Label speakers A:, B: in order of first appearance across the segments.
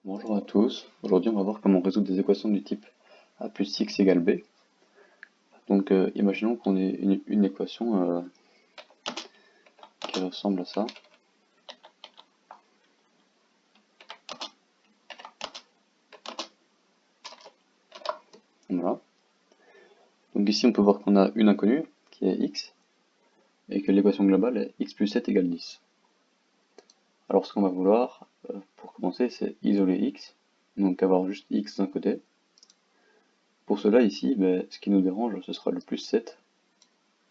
A: Bonjour à tous, aujourd'hui on va voir comment résoudre des équations du type a plus x égale b. Donc imaginons qu'on ait une équation qui ressemble à ça. Voilà. Donc ici on peut voir qu'on a une inconnue qui est x et que l'équation globale est x plus 7 égale 10. Alors ce qu'on va vouloir pour commencer c'est isoler x, donc avoir juste x d'un côté. Pour cela ici, ce qui nous dérange ce sera le plus 7,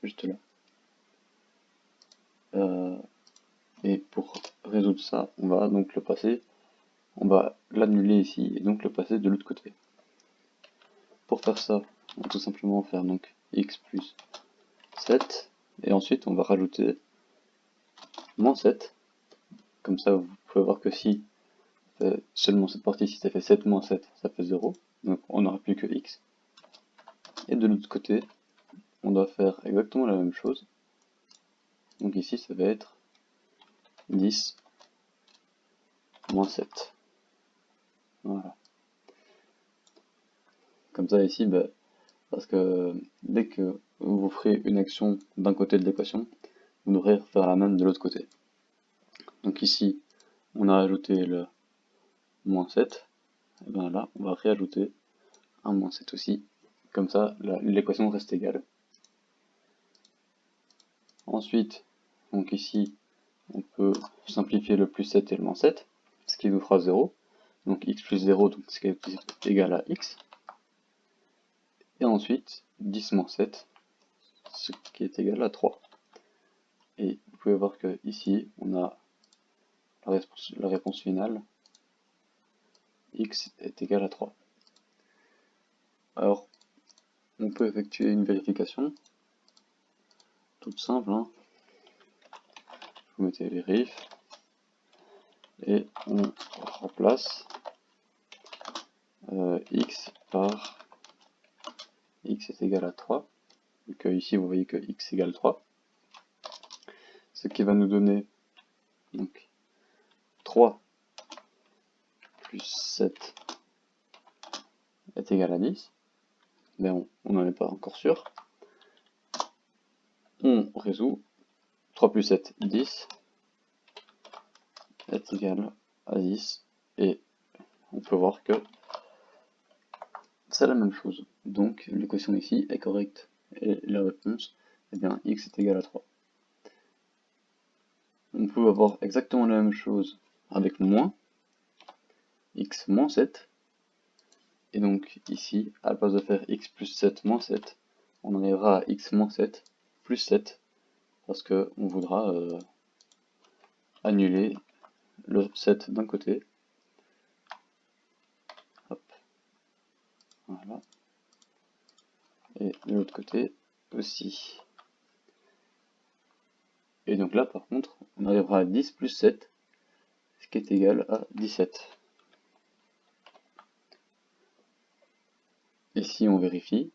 A: juste là. Et pour résoudre ça, on va donc le passer, on va l'annuler ici et donc le passer de l'autre côté. Pour faire ça, on va tout simplement faire donc x plus 7 et ensuite on va rajouter moins 7. Comme ça vous pouvez voir que si seulement cette partie-ci ça fait 7 moins 7, ça fait 0. Donc on n'aura plus que x. Et de l'autre côté, on doit faire exactement la même chose. Donc ici ça va être 10 moins 7. Voilà. Comme ça ici, parce que dès que vous ferez une action d'un côté de l'équation, vous devrez faire la même de l'autre côté. Donc ici, on a ajouté le moins 7, et bien là, on va réajouter un moins 7 aussi. Comme ça, l'équation reste égale. Ensuite, donc ici, on peut simplifier le plus 7 et le moins 7, ce qui nous fera 0. Donc x plus 0, donc ce qui est égal à x. Et ensuite, 10 moins 7, ce qui est égal à 3. Et vous pouvez voir que ici, on a la réponse finale, x est égal à 3. Alors, on peut effectuer une vérification, toute simple, hein. Vous mettez vérif, et on remplace x par x est égal à 3. Donc ici, vous voyez que x égale 3. Ce qui va nous donner donc 3 plus 7 est égal à 10. Mais on n'en est pas encore sûr. On résout. 3 plus 7, 10 est égal à 10. Et on peut voir que c'est la même chose. Donc l'équation ici est correcte. Et la réponse, eh bien, x est égal à 3. On peut avoir exactement la même chose avec moins, x moins 7. Et donc ici, à la place de faire x plus 7 moins 7, on en arrivera à x moins 7 plus 7, parce qu'on voudra annuler le 7 d'un côté. Hop. Voilà. Et de l'autre côté aussi. Et donc là, par contre, on arrivera à 10 plus 7, ce qui est égal à 17. Ici, on vérifie.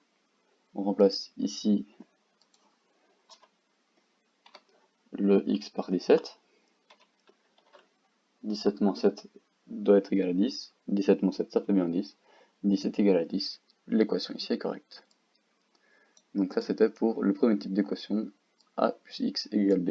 A: On remplace ici le x par 17. 17 moins 7 doit être égal à 10. 17 moins 7, ça fait bien 10. 17 égale à 10. L'équation ici est correcte. Donc ça, c'était pour le premier type d'équation a plus x égale b.